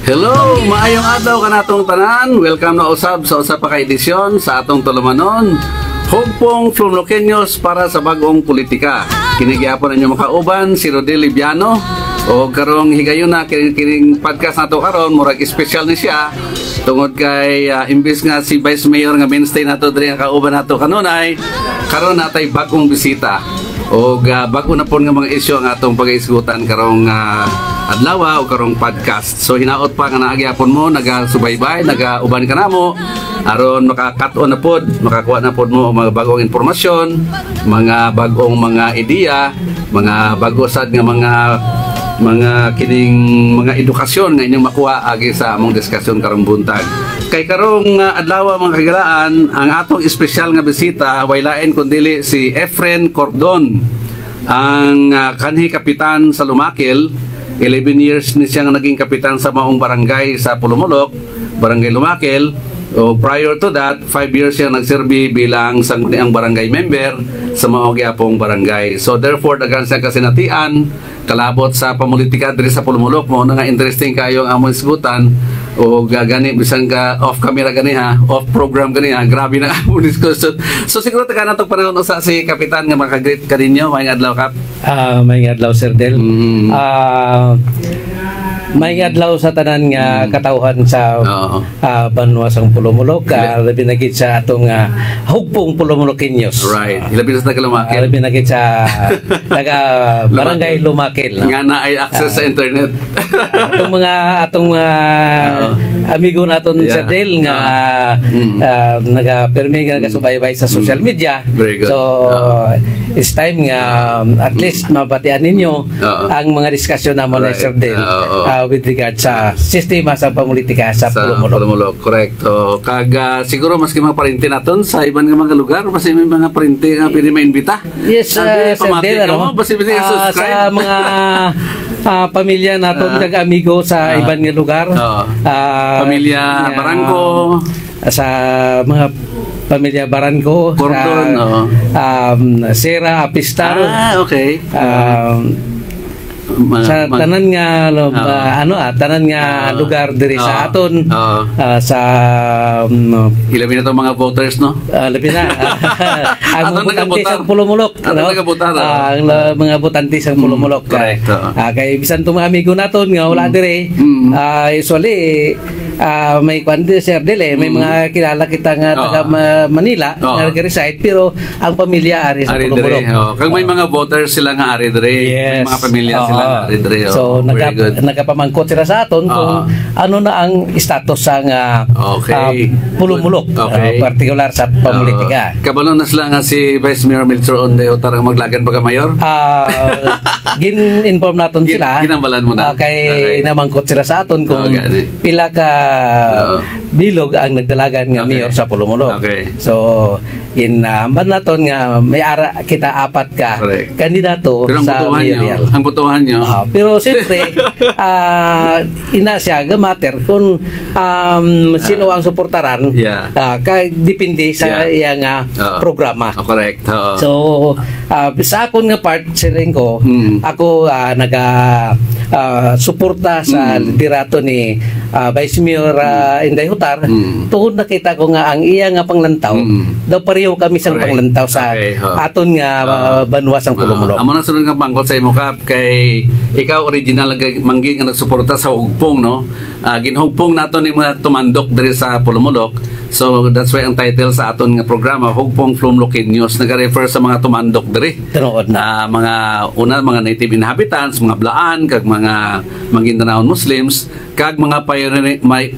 Hello, maayong adlaw kanatong tanan. Welcome na usab sa usa pa ka edisyon sa atong tulumanon. Hugpong Flumloqueños para sa bagong politika. Kinigyapon ninyo makauban si Rodel Liviano o karong higayon na kining podcast nato karon murag special ni siya tungod kay imbis nga si Vice Mayor nga mainstay nato diri ang kauban nato kanunay karon natay bagong bisita o bago na pon nga mga isyu ang atong pag-iisgutan karong adlaw o karong podcast. So hinaot pa nga naagyapon mo nagasubaybay, nagauban ka namo aron makakat-on na pod, makakuha na pod mo mga bagong impormasyon, mga bagong mga ideya, mga bago sad nga mga kining mga edukasyon nga inyong makuha agi sa among diskusyon karong buntag. Kay karong adlaw mga kagilaan, ang atong espesyal nga bisita waylain kundi si Efren Cordon, ang kanhi kapitan sa Lumakil. 11 years ni siya nga naging kapitan sa maong barangay sa Pulumulok, Barangay Lumakil. O prior to that, 5 years siya nagserbi bilang sangguniang barangay member sa maong gyapong barangay. So therefore, dagan siya kasinatian, kalabot sa pamulitika diri sa Pulumulok mo, nga interesting kayo ang among isgutan o gagani bisan ka off camera gani ha, off program gani ha, grabe na among discussion. So siguro taga natong panahon usa si kapitan nga makagreet kaninyo, may adlaw kap. May adlaw Sir Del. May adlaw sa tanan nga katawhan sa banwasang Pulumulok, labi na gid sa atong hugpong Flumloqueños. Right. Labi na sa Lumakil. Labi na gid sa taga Barangay Lumakil. Nga na ay access sa internet. atong amigo naton Sir Del nga naga-permi nga nagasubaybay sa social media. So it's time nga at least mabatian ninyo ang mga diskusyon namon ni Sir Del with regard sa sistema sa pamulitika sa Pulumulok. Correct. Kag siguro maski mga parinti naton sa ibang mga lugar, basta may mga parinti nga pwede maimbita. Yes, Sir Del. Sa mga pamilya naton kag amigo sa ibang nga lugar. Pamilya Barangco, sa mga pamilya Barangco, Cordon, Sera Apistar. Okay. Sa tanan nga tanan nga lugar diri sa aton sa ilabi na to mga voters no, labi na ang mga botante sa Pulumulok, ang mga botante sa Pulumulok. Kay bisan to mga amigo naton nga wala diri, usually may kwante Sir Del may mga kilala kita nga taga Manila nga nag-reside pero ang pamilya ari sa Pulumulok. Kag may mga voters sila nga ari diri, may mga pamilya sila nga ari diri. So nagapamangkot sila sa aton kung ano na ang status sa Pulumulok, partikular sa pamulitika. Kabalo na sila nga si Vice Mayor Melchor Onde o tarang maglagan pagka mayor. Gin-inform naton sila. Ginambalan mo na. Kay namangkot sila sa aton kung pila ka bilog ang nagdalagan nga mayor sa Pulumulok. So inamban naton nga may ara kita apat ka kandidato sa mayoral. Ang botohan nyo. Pero siyempre ina siya matter kung sino ang suportaran kay depende sa iyang programa. Correct. So sa akon nga part siring ko, ako suporta sa liderato ni Vice Mayor Inday Hutar. Tungod nakita ko nga ang iya nga panglantaw daw pareho kami sang panglantaw sa aton nga banwasang Pulumulok. Amo na sunod nga pangkot sa imo kap kay ikaw original manggig nga nagsuporta sa hugpong no. Ginhugpong naton ni mga tumandok diri sa Pulumulok. So that's why ang title sa aton nga programa Hugpong Flumloqueños nag-refer sa mga tumandok diri. Mga native inhabitants, mga Blaan kag mga Maguindanaon Muslims kag mga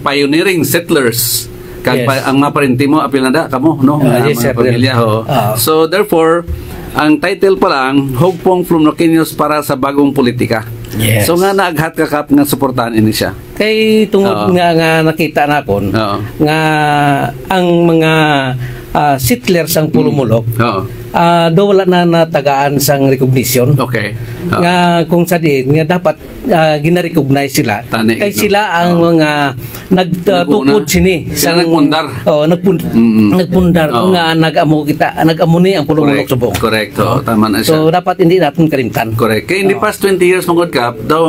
pioneering settlers. Kag ang mga parenti mo apil na kamo no, mga pamilya ho. So therefore ang title pa lang Hugpong Flumloqueños para sa bagong politika. So nga naaghat ka kap nga suportahan ini siya. Kay tungod nga nakita nakon nga ang mga settlers ang Pulumulok do wala na natagaan sang recognition. Okay. Nga kung sa din nga dapat gina-recognize sila. Kay sila ang mga nagtukod sini sa nagpundar. Nagpundar nga nag-amo ni ang pulong-mulok subong. Correct. Tama na siya. So dapat hindi natin kalimtan. Correct. Kaya in the past 20 years mong kap, daw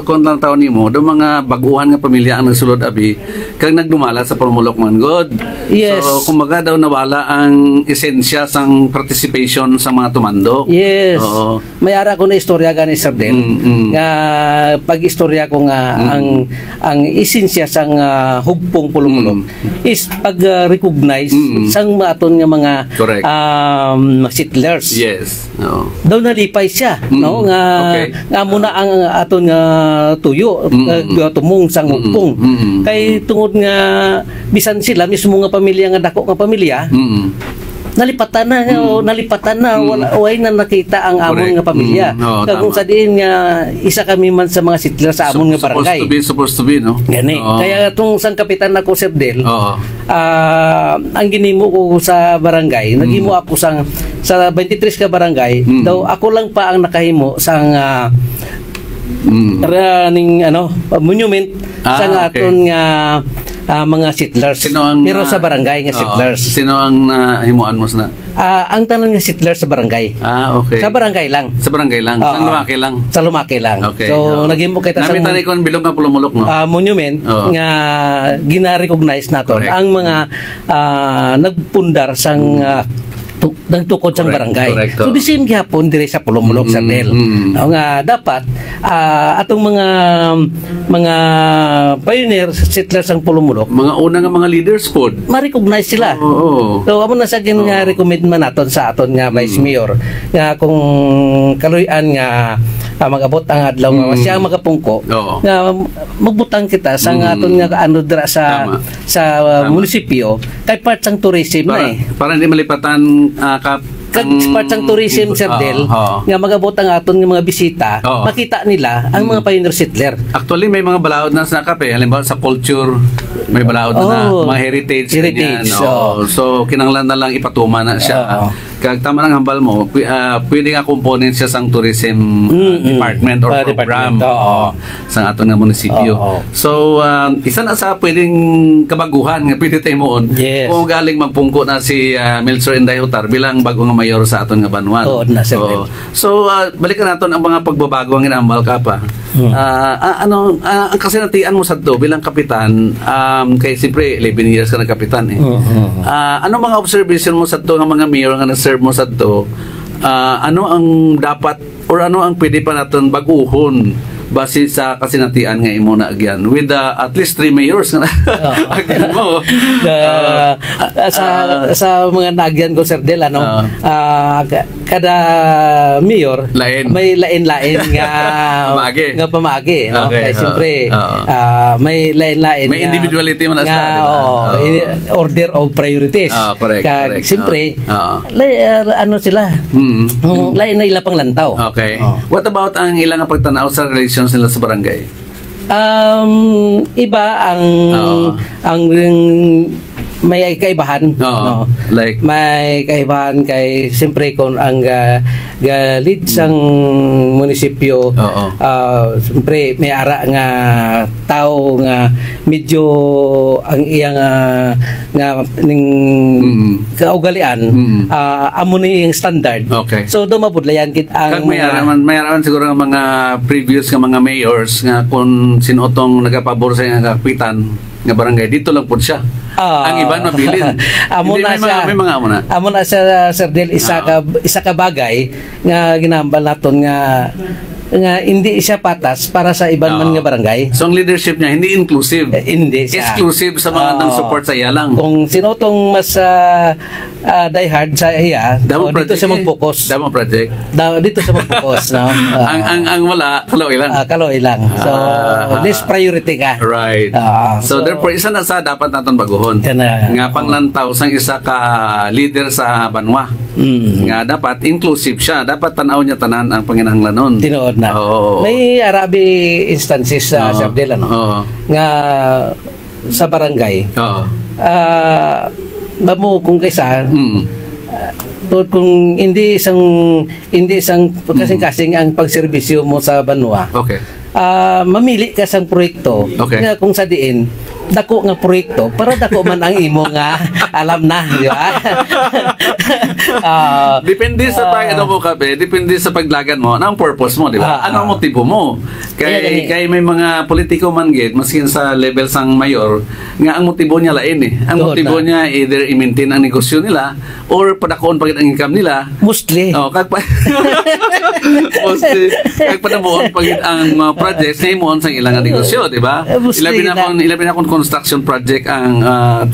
kung lang taon nimo, daw mga baguhan nga pamilya ang nagsulod abi kag nagdumala sa pulong-mulok man god. Yes. So kumbaga daw nawala ang esensya sang participation sa mga tumandok. Yes. May ara ko na istorya gani Sir Del. Nga pag-istorya ko nga ang esensya sang hugpong pulong-mulok is pag-recognize sang aton nga mga settlers. Yes. Daw nalipay siya, no? Nga muna ang aton nga tuyo tumong sang hugpong. Kay tungod nga bisan sila mismo nga pamilya nga dako nga pamilya, nalipatan na way na nakita ang amon nga pamilya. Kung sa diin nga isa kami man sa mga sitler sa amon nga barangay. Supposed to be, no? Gani. Kaya tung sang kapitan ako Sir Del, ang ginimo ko sa barangay, naghimo ako sa 23 ka barangay, daw ako lang pa ang nakahimo sang monument sa aton nga mga settlers. Pero sa barangay nga settlers. Sino ang himuan mo na? Ang tanan nga settlers sa barangay. Okay. Sa barangay lang. Sa barangay lang. Sa Lumaki lang. Sa Lumaki lang. Okay. So naghimo kita sa namin kon bilog nga pulong-mulok, no? Monument nga gina-recognize naton ang mga nagpundar sang nagtukod sang barangay. Correct. So the same gyapon dire sa pulong-mulok sa Del. Nga dapat atong mga pioneer settlers sang pulong-mulok, mga una nga mga leaders pod, ma-recognize sila. So amo na sa nga recommend man naton sa aton nga vice mayor nga kung kaluy-an nga mag-abot ang adlaw nga siya magapungko nga magbutang kita sa aton nga ano dira sa munisipyo kay part sang tourism na para hindi malipatan part sang tourism Sir Del nga mag-abot ang aton nga mga bisita, makita nila ang mga pioneer settler. Actually may mga balaod na sa kape, halimbawa sa culture may balaod na mga heritage. So kinanglan na lang ipatuma na siya. Kag tama ng hambal mo, pwede nga component siya sang tourism department or program sa aton nga munisipyo. So isa na sa pwedeng kabaguhan nga pwede tayo moon kung galing magpungko na si Melchor Inday Hutar bilang bagong mayor sa aton nga Banwan. So balikan naton ang mga pagbabago ang inambal ka pa. Ang kasinatian mo sa to bilang kapitan, kay siyempre 11 years ka na kapitan ano mga observation mo sa to nga mga mayor nga serve mo sa to, ano ang dapat or ano ang pwede pa natin baguhon base sa kasinatian nga imo na agyan with at least 3 mayors nga agyan mo sa mga nagyan ko Sir Del kada mayor may lain-lain nga pamagi kaya siyempre may lain-lain may individuality man order of priorities kaya siyempre ano sila lain na ilang pang lantaw. What about ang ilang pagtanaw sa relasyon nila sa barangay? Iba ang may kaibahan like may kaibahan kay siyempre kung ang lead sang munisipyo siyempre may ara nga tao nga medyo ang iyang nga ning kaugalian amo ni yung standard. So do mapudlayan kit ang may araman siguro nga mga previous nga mga mayors nga kung sinotong nagapabor sa nga kapitan nga barangay dito lang pud siya. Ang iba mabilin. May mga amo na sa Sir Del isa ka bagay nga ginambal naton nga hindi siya patas para sa iban man nga barangay. So ang leadership niya hindi inclusive. Hindi siya. Exclusive sa mga nang support sa iya lang. Kung sino tong mas die hard sa iya, dito siya mag-focus. Damo project. Dito siya mag-focus, no. Ang wala kaloy lang. Kaloy lang. So this priority ka. Right. So therefore isa na sa dapat naton baguhon. Nga panglantaw sang isa ka leader sa Banwa. Nga dapat inclusive siya. Dapat tanaw niya tanan ang panginahanglanon. Tinuod na. May arabi instances sa Sabdel nga sa barangay. Bamo kung kaysa Tungod kung hindi isang kasing-kasing ang pagserbisyo mo sa banwa. Okay. Mamili ka sang proyekto nga kung sa diin dako nga proyekto para dako man ang imo nga alam na, di ba? Depende sa depende sa paglagan mo, ang purpose mo, di ba? Ano ang motibo mo? Kay may mga politiko man gid maskin sa level sang mayor nga ang motibo niya lain eh. Ang motibo niya either i-maintain ang negosyo nila or padakuon pagid ang income nila. Mostly. Mostly kag padabuon pagid ang projects na imuon sang ilang negosyo, di ba? Ilabi na kung construction project ang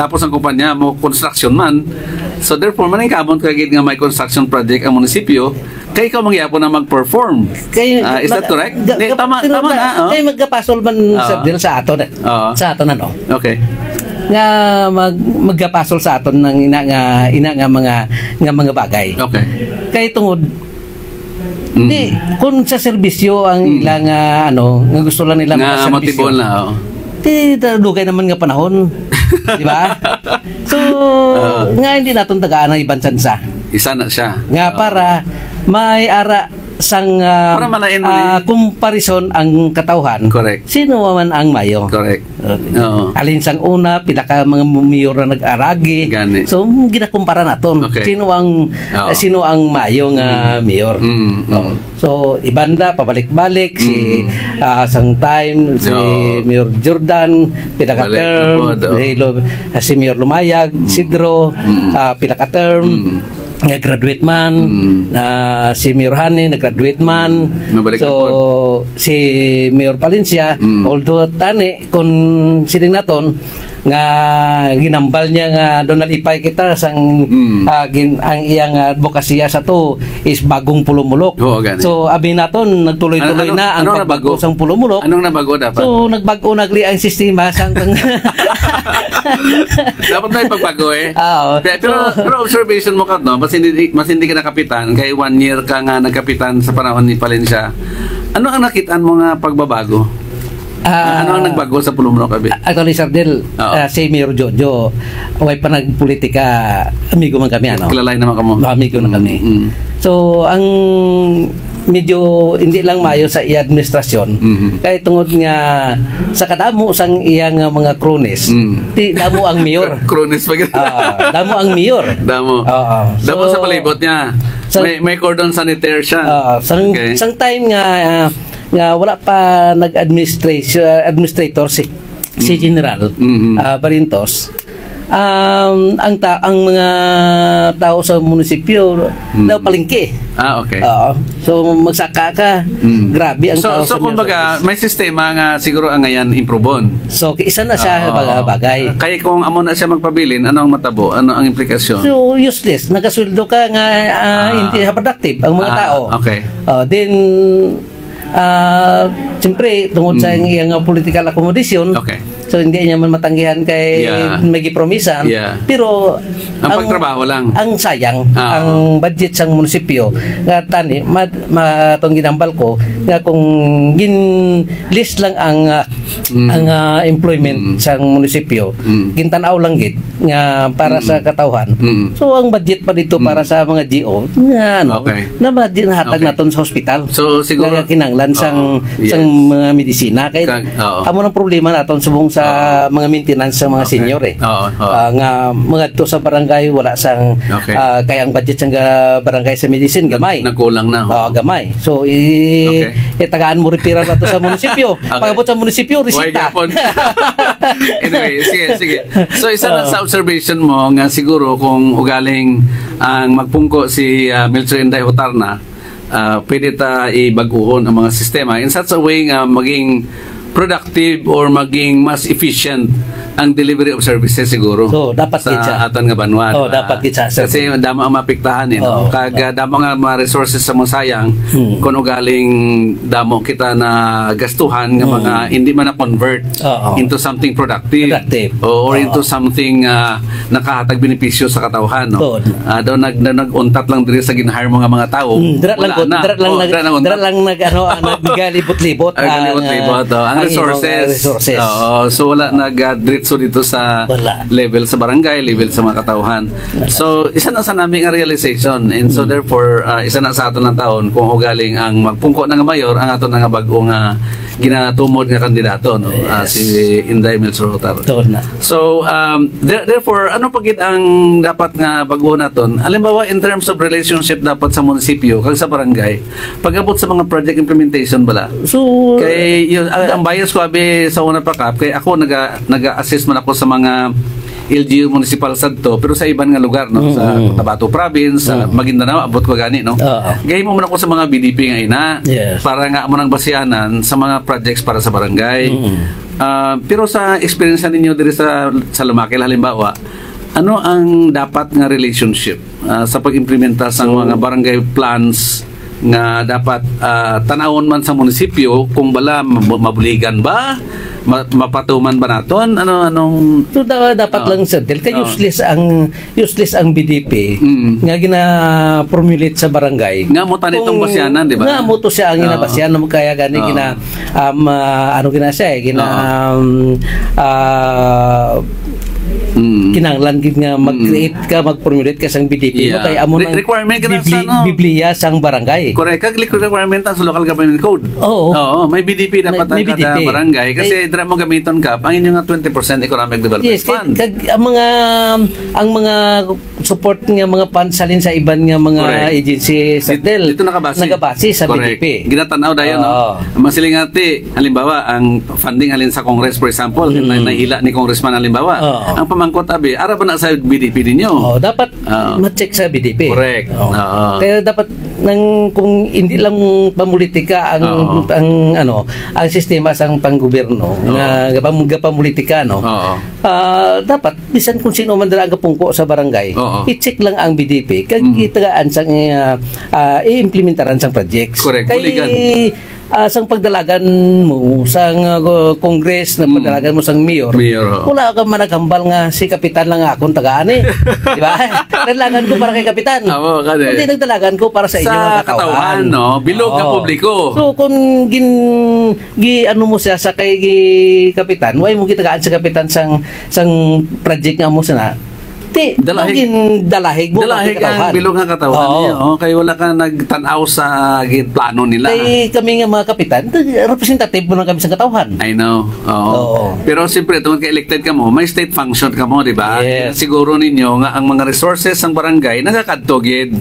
tapos ang kumpanya mo construction man, so therefore maning kabon kagid nga may construction project ang munisipyo kay ikaw mangyapon na mag-perform. Is that correct? Tama na. Kay magkapasol man sa aton ano. Okay. Nga magkapasol sa aton ng ina nga mga bagay. Okay. Kay tungod di kung sa serbisyo ang ilang nga gusto lang nila nga motibo na dugay naman nga panahon, di ba? So nga hindi naton tagaan ang ibang tsansa. Isa na siya. Nga para may ara sang comparison ang katawhan. Correct. Sino man ang mayo? Correct. Alin sang una pila ka mga mayor na nag-aragi. Gani. So ginakumpara naton. Sino ang mayo nga mayor? So ibanda pabalik-balik si sang time si Mayor Jordan pila ka term, si Mayor Lumayag, Sidro pila ka term. Nag-graduate man, si Mayor Hani nag-graduate man. So si Mayor Palencia, although tani kung sining naton nga ginambal niya nga Donald Ipay kita sang ang iyang advokasya sa to is bagong pulumulok. So abi naton nagtuloy-tuloy na ang pagbago sang pulumulok. Anong nabago dapat? So nagbago nagli ang sistema sang dapat may pagbago eh. Pero observation mo no, mas hindi ka nakapitan kay 1 year ka nga nagkapitan sa panahon ni Palencia. Ano ang nakitaan mo nga pagbabago? Ano ang nagbago sa Pulumulok, Abi? Actually, Sir Del, si Mayor Jojo, way pa nagpolitika, amigo man kami, ano? Kilalay naman kamo. Amigo na kami. So, ang medyo hindi lang mayo sa i-administrasyon, kaya tungod nga sa kadamo sang iyang mga kronis, damo ang mayor. Kronis pa damo ang mayor. Damo sa palibot niya. May cordon sanitaire siya. Sang time nga wala pa administrator si General Barintos, ang mga tao sa munisipyo daw palengke. Okay. So magsaka ka, grabe ang tao. So kumbaga may sistema nga siguro ang ngayon improbon. So isa na siya bagay. Kaya kung amo na siya magpabilin, ano ang matabo? Ano ang implikasyon? So useless, nagasweldo ka nga hindi productive ang mga tao. Okay. Then siyempre tungod sa iyang political accommodation, so hindi niya man matanggihan kay may gipromisan, pero ang pagtrabaho lang ang sayang ang budget sang munisipyo nga tani matong ginambal ko nga kung list lang ang employment sang munisipyo gintanaw lang gid nga para sa katawhan. So ang budget pa dito para sa mga GO nga na budget na hatag naton sa hospital. So siguro kinanglan sang mga medisina kay amo nang problema naton subong sa mga maintenance sa mga senior nga mga to sa barangay wala sang kaya ang budget sang barangay sa medicine gamay nagkulang na gamay. So tagaan mo repira nato sa munisipyo. Pagabot sa munisipyo resita. Anyway, sige. So isa na sa observation mo nga siguro kung ugaling ang magpungko si Melchor Inday Hutarna, pwede ta ibaguhon ang mga sistema in such a way nga maging productive or maging mas efficient ang delivery of services siguro. So dapat sa aton nga banwa. Dapat kita kasi damo ang mapiktahan kag damo nga mga resources sa mo sayang kung ugaling damo kita na gastuhan nga mga hindi man na convert into something productive. Or into something nakahatag benepisyo sa katawhan daw naguntat lang diri sa ginahire mga tao. Dira lang naggalibot-libot ang resources. So wala nag-drift diretso dito sa level sa barangay, level sa mga katauhan. So isa na sa namin nga realization, and so therefore isa na sa aton ng taon kung ugaling ang magpungko ng mayor ang aton nga bag-o nga ginatumod nga kandidato, no? Si Inday Melchor Hotar. So therefore ano pagid ang dapat nga bag-o naton? Halimbawa in terms of relationship dapat sa munisipyo kag sa barangay pag-abot sa mga project implementation bala. So kay yun, ang bias ko abi sa una pa kap kay ako naga-assist man ako sa mga LGU municipal sadto pero sa ibang nga lugar, no, sa Cotabato province, sa Maguindanao abot ko gani, no. Gay mo man ako sa mga BDP nga ina para nga mo nang basihanan sa mga projects para sa barangay. Pero sa experience ninyo diri sa Lumakil halimbawa, ano ang dapat nga relationship sa pag-implementa sa mga barangay plans nga dapat tanawon man sa munisipyo kung bala mabuligan ba, mapatuman ba naton, anong so dapat lang sa kay useless ang BDP nga gina-formulate sa barangay nga mo tanitong basyanan, di ba, nga mo to siya ang ginabasyanan mo kaya gani gina ano gina siya kinanglan gid nga mag-create ka, mag-formulate ka sang BDP mo kay amo nang requirement ka Biblia sang barangay. Correct, kag requirement sa local government code. Oo, may BDP dapat ang kada barangay kasi dira mo gamiton ka ang inyong 20% economic development fund. Kag ang mga support nga mga funds salin sa iban nga mga agency sa DEL dito nakabase sa BDP. Ginatanaw dayon, no. Masilingati halimbawa ang funding alin sa Congress, for example, nahila ni congressman halimbawa. Ang pamangkot abi ara ba na sa BDP ninyo? Dapat ma-check sa BDP. Correct. Kaya dapat kung hindi lang pamulitika ang sistema sang panggobyerno nga pamulitika, no. Dapat bisan kung sino man dira pungko sa barangay, i-check lang ang BDP kag itagaan sang i-implementaran sang projects. Correct. Kay sang pagdalagan mo sang Congress na pagdalagan mo sang mayor, wala ka man naghambal nga si kapitan lang akong tagaan di ba? Nagdalagan ko para kay kapitan, hindi nagdalagan ko para sa inyo mga katauhan, no? Bilog ka publiko. So kung ano mo siya sa kay kapitan, why mo gitagaan sa kapitan sang project nga mo sana dalahig ang bilog nga katawan niya. Kaya wala ka nagtanaw sa plano nila. Kaya kami nga mga kapitan, representative mo lang kami sa katauhan. I know. Pero siyempre, kung ka-elected ka mo, may state function ka mo, di ba? Siguro ninyo nga ang mga resources ng barangay nagakadtogid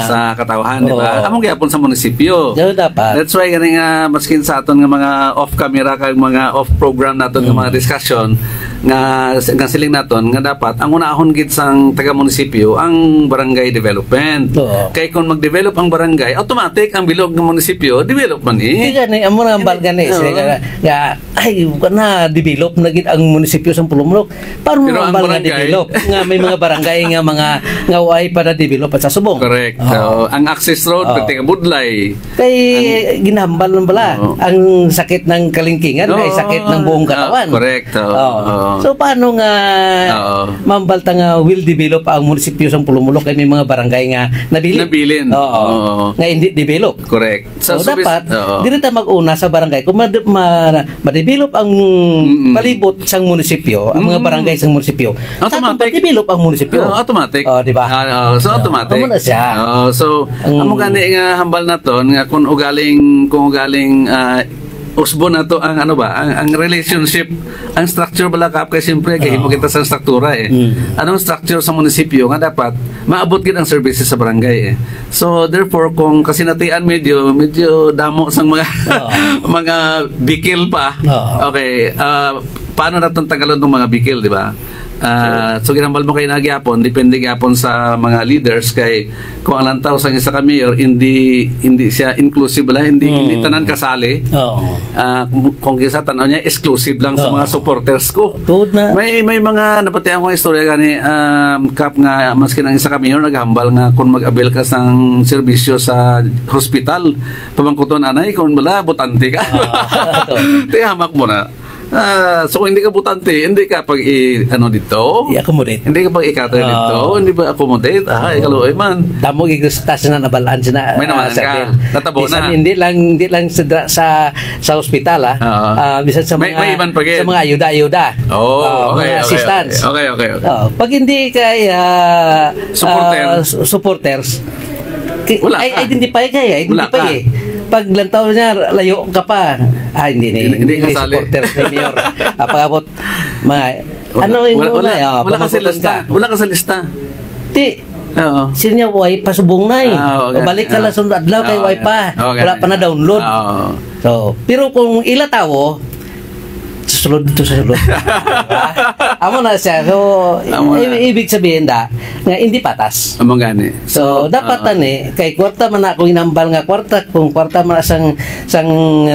sa katauhan, di ba? Among gyapon sa munisipyo. That's why ganing maskin sa aton nga mga off-camera kag mga off-program naton nga mga discussion nga siling naton nga dapat ang unahon gid sang taga-munisipyo ang barangay development. Kay kung mag-develop ang barangay, automatic ang bilog ng munisipyo develop man gani amo na ambal gani nga ay na develop na gid ang munisipyo sang Pulumulok. Paano mo ambal nga develop nga may mga barangay nga way para develop sa Subong. Correct. Ang access road pati nga Budlay. Kay ginahambal man bala ang sakit ng kalingkingan kay sakit ng buong katawan. Correct. So paano nga mambalta nga will develop ang munisipyo sang Pulumulok kay may mga barangay nga nabilin. Nga hindi develop. Correct. So dapat dili ta mag-una sa barangay kung ma-develop ang palibot sang munisipyo, ang mga barangay sang munisipyo. Automatic develop ang munisipyo. Automatic. Di ba? So automatic. Amo na siya. So amo gani nga hambal naton nga kung ugaling usbo na to ang ang relationship, ang structure bala kap kay siyempre kay mo kita sa struktura anong structure sa munisipyo nga dapat maabot gid ang services sa barangay so therefore kung kasinatian medyo damo sang mga mga bikil pa okay paano naton tagalon ng mga bikil, di ba? So ginambal mo kayo na gyapon, depende gyapon sa mga leaders kay kung ang lantaw sa isa ka mayor hindi siya inclusive la, hindi tanan kasali. Kung kisa tanaw niya exclusive lang sa mga supporters ko. May mga napatian kong istorya gani kap nga maski nang isa ka mayor naghambal nga kung mag-avail ka sang serbisyo sa hospital pamangkuton anay kung bala botante ka. Tiyamak mo na. So kung hindi ka butante, hindi ka pag dito, i-accommodate. Hindi ka pag i-cater dito, hindi ba accommodate? Kaluoy man. Damo igustas na nabalaan sina. May naman ka. Natabo na. Hindi lang sa ospital bisan sa mga may iban sa mga ayuda. Okay, assistance. Okay. Pag hindi kay supporters, identify pag lantaw niya, layo ka pa. Hindi supporters ni Mayor. Pag-abot, wala ka sa lista. Sino niya, way pasubong na balik ka lang sunod adlaw kay way pa. Wala pa na download. So, pero kung ilatawo, sulod dito sa sulod. Amo na siya. So, ibig sabihin nga hindi patas. Amo gani. So, dapat kay kwarta man ako inambal nga kwarta, kung kwarta man sang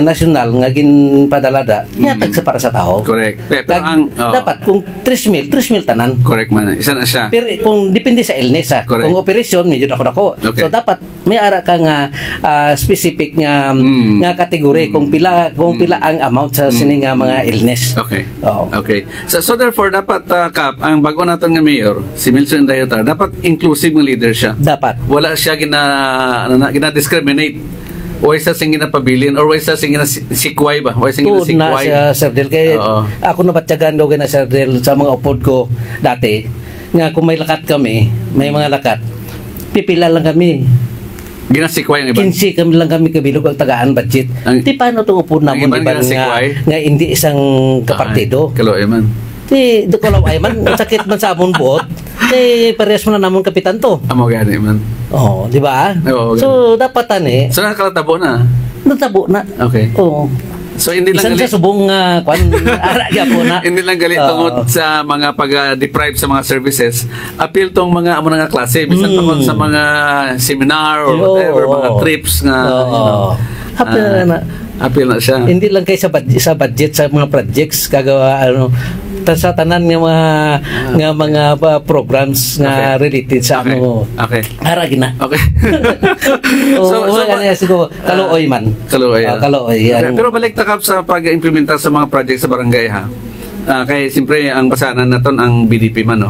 nasyonal nga ginpadalada, yatag sa para sa tao. Correct. Pero dapat kung 3,000 tanan. Correct man. Isa na siya. Pero kung depende sa illness kung operasyon medyo dako. Okay. So dapat may ara ka nga specific nga kategory kung pila ang amount sa sining nga mga illness. Okay. Okay. So therefore dapat Kap, ang bago natin nga mayor, si Milson Dayota, dapat inclusive ng leader siya. Dapat. Wala siya gina-discriminate. O isa sing ginapabilin or isa sing ginasikway ba? O isa sing ginasikway. Na Sir Del kay ako nabatyagan daw na Sir Del sa mga upod ko dati nga kung may lakat kami, may mga lakat, pipila lang kami. Ginasikway ang iba. 15 kami lang kami kabilog ang tagaan budget. Di paano itong upod naman nga hindi isang kapartido. Kaloy man. Di ko lang ay man, sakit man sa amon buot. Parehas mo na namon kapitan to. Amo gani man. Di ba? So dapat So nakalatabo na. Natabo na. Okay. So hindi lang galit sa subong ara gyapon na. Hindi lang galit tungod sa mga pag-deprive sa mga services. Appeal tong mga amo nga klase bisan tungod sa mga seminar or whatever, mga trips nga appeal na siya. Hindi lang kay sa budget sa mga projects kagawa sa tanan nga mga programs nga related sa ara gina. Okay. So kaluoy man. Kaluoy. Pero balik takap sa pag-implementar sa mga project sa barangay kay siyempre ang basanan naton ang BDP man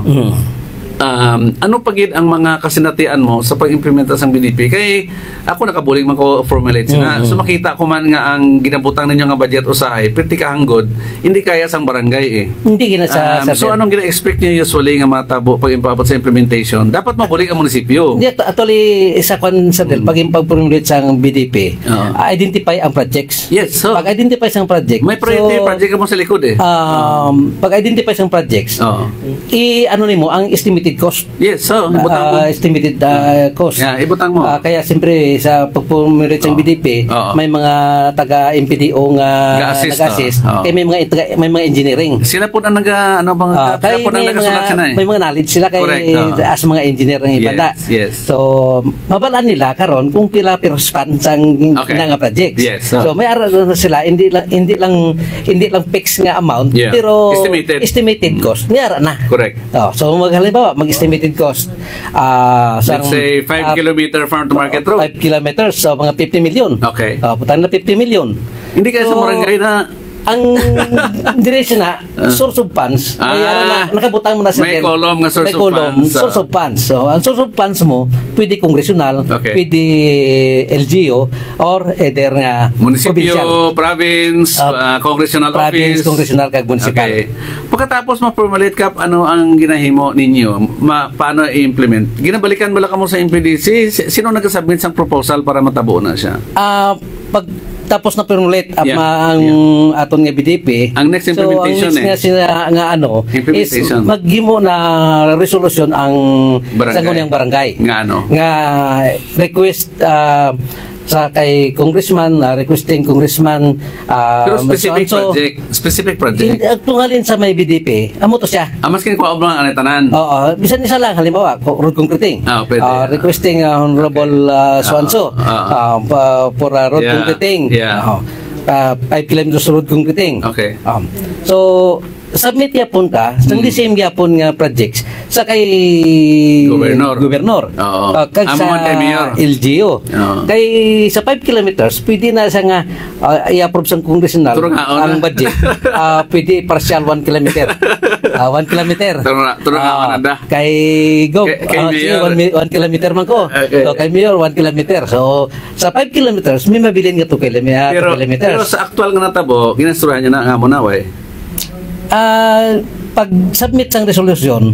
ano pagid ang mga kasinatian mo sa pag-implementa sa BDP? Kay ako nakabuling man ko formulate na. So makita ko man nga ang ginabutang ninyo nga budget usahay, pretty kahanggod, hindi kaya sang barangay Hindi gina sa so anong gina-expect niyo usually nga matabo pag impabot sa implementation? Dapat mabuling ang munisipyo. Hindi, actually, isa kon sa pag impag-formulate sa BDP, identify ang projects. Yes. So, pag-identify sa project. May priority project mo sa likod pag-identify sa projects, ano nimo ang estimated cost. Yes, so ibutang mo. Estimated cost. Yeah, ibutang mo. Kaya siyempre sa pag-formulate ng BDP, may mga taga-MPDO nga nag-assist. Kaya may mga engineering. Sila po na may mga knowledge sila kay as mga engineer ng ibanda. Yes. So mabalaan nila karon kung pila span sang nga projects. Yes. So may ara na sila hindi lang fixed nga amount pero estimated cost. May ara na. Correct. So halimbawa mag-estimated cost let's say 5 kilometer farm to market road. 5 kilometers, so mga 50 million. Okay. Putang na 50 million. Hindi kaya sa barangay na ang direction na source of funds kaya nakabutang mo na sa may column nga source of funds. So ang source of funds mo pwede congressional, pwede LGU or either nga munisipyo, province, congressional office, congressional kag municipal. Okay. Pagkatapos ma-formulate Kap, ano ang ginahimo ninyo? Paano i-implement? Ginabalikan mo lang mo sa MPDC, sino nag-submit sang proposal para matabo na siya? Tapos na formulate ang aton nga BDP. Ang next implementation is maghimo na resolution ang sangguniang barangay. Nga request sa kay congressman requesting congressman pero specific project tungalin sa may BDP amo to siya mas kini ko ang tanan bisan isa lang halimbawa road concreting requesting honorable Swanso for road concreting 5 kilometers road concreting so submit yapon ka sang the same yapon nga projects sa kay gobernador. Kag sa LGU. Kay sa 5 kilometers pwede na sa nga i-approve sa congressional ang budget. Pwede partial 1 kilometer. 1 kilometer. Kay Gov 1 kilometer man ko. So kay Mayor 1 kilometer. So sa 5 kilometers may mabilin nga 2 kilometers. Pero sa aktual nga natabo, ginastruhan niya na nga mo na way. Pag submit sang resolusyon,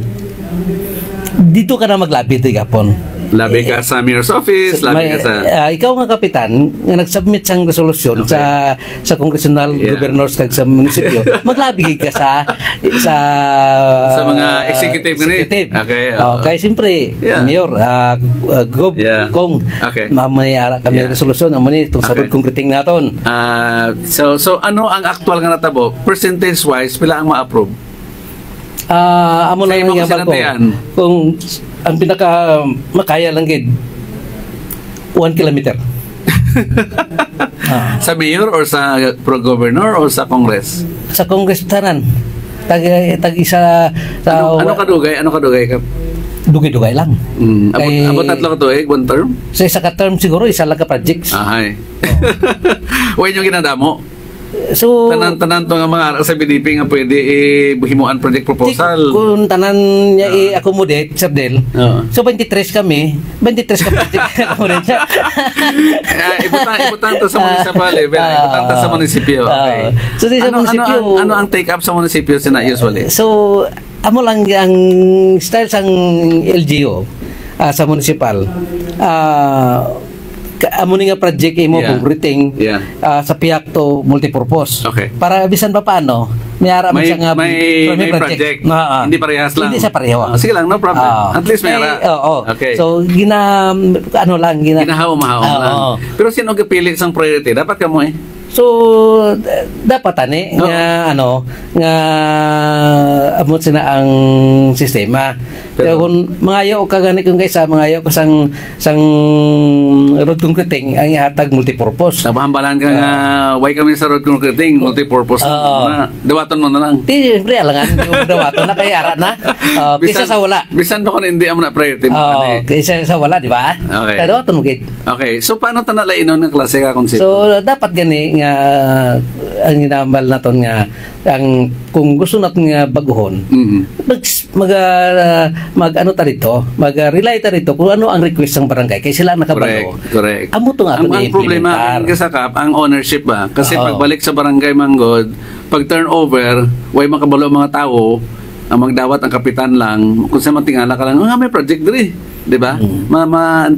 dito ka na maglapit gapon. Labi ka sa mayor's office, labi ka sa... ikaw nga kapitan, nga nag-submit sang resolusyon sa congressional governors kag sa munisipyo, maglabi ka sa mga executive. Okay. Kaya siyempre, mayor, gov, kung mamayara kami resolusyon, ang mani, itong sabot concreting naton. So ano ang actual nga natabo? Percentage-wise, pila ang ma-approve? Amo lang yung ko. Kung ang pinaka makaya lang gid 1 kilometer. Sa mayor or sa pro-governor or sa congress? Sa congress tanan. Tag isa sa ano kadugay ka? Dugay-dugay lang. Abot tatlo ka tuig, one term? Sa isa ka term siguro, isa lang ka projects. Ahay. Huwag yung ginadamo? So, tanan to nga mga sa BDP nga pwede himuan project proposal. Kung tanan niya i-accommodate, Sir Del. So 23 kami, 23 ka project accommodate. Ibutan to sa municipal level, ibutan to sa munisipyo. Okay. So sa munisipyo, ano ang take up sa munisipyo sina usually? So amo lang ang style sang LGU sa municipal. Amo nga project imo concreting sa piyak to multipurpose. Para bisan pa paano may siya nga may project. Hindi parehas lang. Hindi sa pareho. Sige lang, no problem. At least may Okay. So ginahaw-mahaw lang. Pero sino gapili sang priority? Dapat kamo So dapat ani nga nga amot sina ang sistema. Pero kung mangayo ka gani kung kaysa mangayo ko sang road concreting ang ihatag multipurpose. Nabahambalan ka nga why kami sa road concreting multipurpose na. Dawaton mo na lang. Di siyempre alangan dawaton na kay ara na. Kaysa sa wala. Bisan do kon hindi amo na priority mo kaysa sa wala, di ba? Okay. Dawaton mo gid. Okay. So paano tanalainon ng klase ka konsepto? So dapat gani nga ang ginambal naton nga ang kung gusto natin nga baguhon mag-rely ta dito kung ano ang request ng barangay kay sila nakabalo. Correct. Amo to nga ang problema ang kasakap ang ownership ba kasi pagbalik sa barangay Manggod pag turnover way makabalo ang mga tao ang magdawat ang kapitan lang kung sa matingala ka lang may project diri. Diba?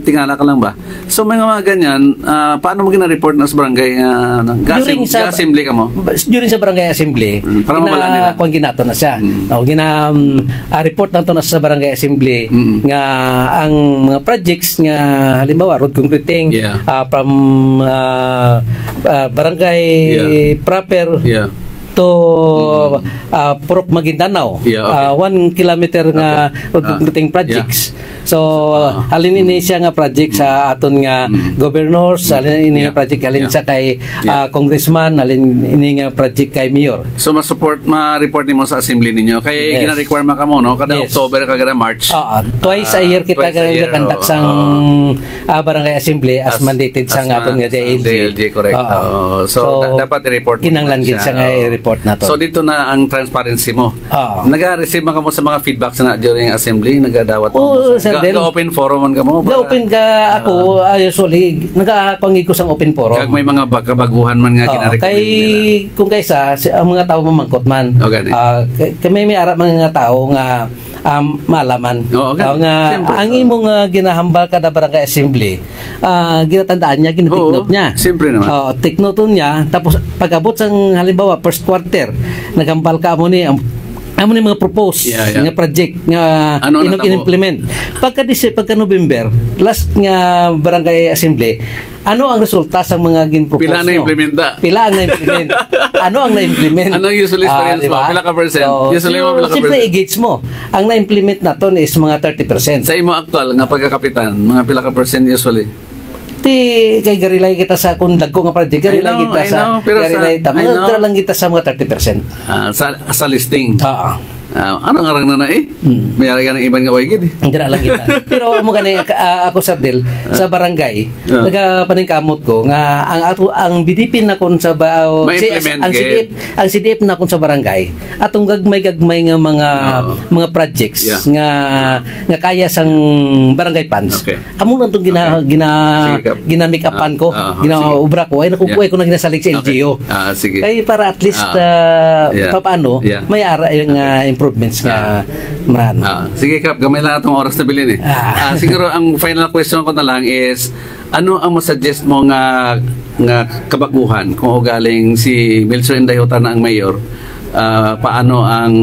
Tingala ka lang ba? So may mga ganyan, paano mo gina-report na sa barangay assembly ka mo? During sa barangay assembly, para mawala nila. Kung ginato na siya. Report na to na sa barangay assembly nga ang mga projects nga halimbawa road concreting from barangay proper to Purok Maguindanao 1 kilometer nga concreting projects. So halin ini siya nga project sa aton nga governors, halin ini nga project halin sa kay congressman, halin ini nga project kay mayor. So ma-report nimo sa assembly ninyo kay gina-require kamo no kada October kada March. Twice a year kita conduct sang barangay assembly as mandated sa aton nga DLG. Correct. So dapat i-report kinanglan gid sa nga i-report nato. So dito na ang transparency mo. Naga-receive man kamo sa mga feedbacks na during assembly, nagadawat mo. Open forum man kamo. Open ka ako usually nagapangi ko sang open forum. Kag may mga kabaguhan man nga kina-recommend. Kay kung kaysa ang mga tao mamangkot man. Kami may ara mga tao nga malaman. Nga ang imong ginahambal kada barangay assembly, ginatandaan niya, ginatiknot niya. Siyempre naman. Tiknoton niya tapos pag-abot sang halimbawa first quarter, nagambal ka mo ni amo ni mga propose nga project nga in-implement pagka November last nga barangay assembly ano ang resulta sa mga gin-propose pila ang na-implement ano ang na-implement ano usually experience mo pila ka percent usually mo pila ka percent i-gauge mo ang na-implement naton is mga 30% sa imo actual nga pagkakapitan mga pila ka percent usually kay garilay kita sa kung dagko nga project garilay kita sa garilay ta mga lang kita sa mga 30% sa listing Ano nga rang na may ari ka ng ibang nga waigid. Hindi na lang kita. Pero mo gani ako sa Del sa barangay, nagapaningkamot ko nga ang bidipin na kon sa ang CDF na kon sa barangay atong gagmay nga mga projects nga kaya sang barangay funds. Amo lang tong ginamake upan ko, ginaubra ko ay nakukuha ko na ginasalig sa LGU. Sige. Kaya para at least paano may ara yung improvements nga man. Sige Kap, gamay lang atong oras na bilin siguro ang final question ko na lang is ano ang masuggest mo nga kabaguhan kung galing si Milso Indayota na ang mayor, paano ang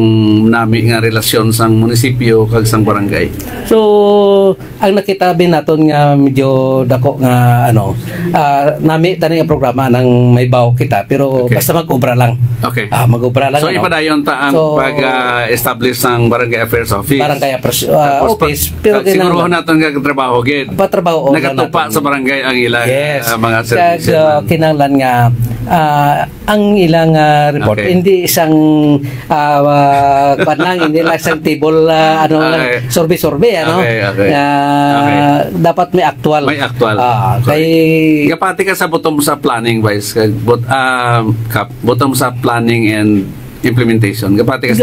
nami nga relasyon sang munisipyo kag sang barangay? So ang nakitabi naton nga medyo dako nga nami tani nga programa nang may baw kita pero basta mag-obra lang. Mag-obra lang. So ipadayon ta ang pag-establish sang barangay affairs office. Barangay affairs office pero siguro naton nga trabaho gid. Patrabaho nagatupa sa barangay ang ilang mga services. Kinahanglan nga ang ilang report hindi isang hindi lang isang table survey dapat may actual kay gapati ka sa bottom sa planning vice bottom sa planning and implementation gapati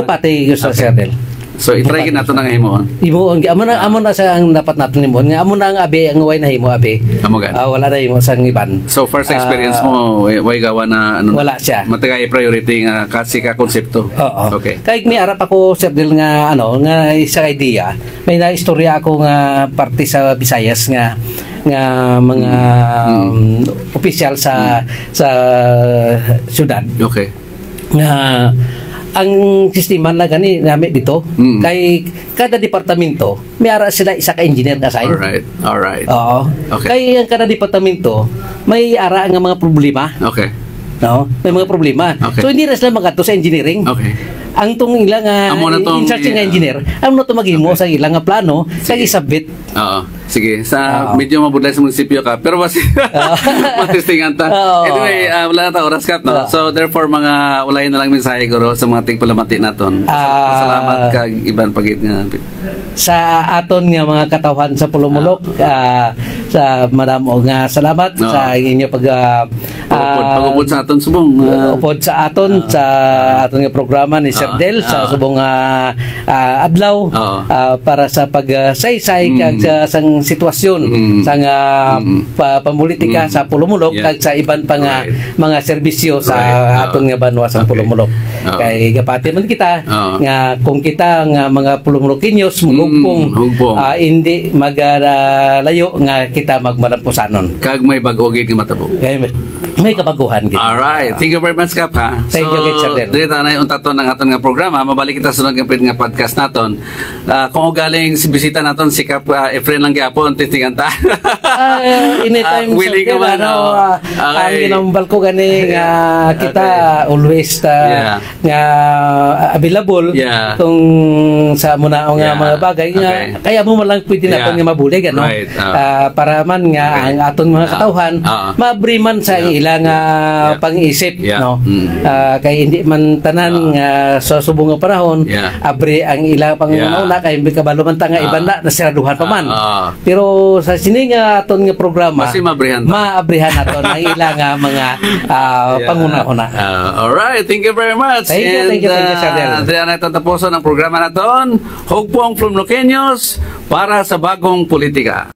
sa Serdel. So i-try nato na nga himuon. Amo na sa ang dapat natin himuon nga amo na ang abi ang way na himo abi. Wala na himo sang iban. So first experience mo way gawa na wala siya. Matagay priority nga kasi ka konsepto. Okay. Kay may arap ako Sir Del nga nga isa idea. May na istorya ako nga parte sa Visayas nga mga opisyal sa syudad. Okay. Nga ang sistema na gani namin dito kay kada departamento may ara sila isa ka engineer na assign. Alright. Oo. Kay ang kada departamento may ara nga mga problema. May mga problema. So hindi na sila magato sa engineering. Ang tong ilang in charge nga engineer, amo to maghimo sa ilang nga plano kay isabit. Sige, sa medyo mabudlay sa munisipyo ka, pero mas matistingan ta. Anyway, wala na ta oras Kap, no? So therefore mga ulay na lang mensahe guro sa mga tigpalamati naton. Salamat kag iban pagit nga sa aton nga mga katawhan sa Pulumulok, sa madamo nga salamat sa inyo pag-upod sa aton subong upod sa aton nga programa ni Sir Del sa subong adlaw para sa pagsaysay kag sang sitwasyon sa pampolitika sa Pulumulok kag sa iban pa nga mga serbisyo sa aton nga banwa sa Pulumulok. Kay gapati man kita nga kung kita nga mga Pulumulokinyos mulugpong hindi magalayo nga kita magmalampusanon. Kag may bag-ogid nga matabo. May kabaguhan gid. Alright. Thank you very much Kap ha. Thank you Sir Del. Dito na yung taton ng aton nga programa. Mabalik kita sunod nga podcast naton. Kung galing si bisita naton si Kap Efren lang gyapon titingan ta. Anytime willing ka man. Ang ginambal ko gani nga kita always nga available kung sa muna nga mga bagay nga kaya mo lang pwede naton nga mabulig para man nga ang aton mga katawhan mabriman sa ilang pang-isip kay hindi man tanan nga sa subong nga panahon abri ang ilang pangunauna kay kabalo man ta nga iban na nasiraduhan pa man pero sa sini nga aton nga programa maabrihan naton ang ilang mga pangunahuna. Alright, thank you very much. Thank you Sir Del. Diyan na tapuson ang programa naton Hugpong Flumloqueños para sa bagong politika.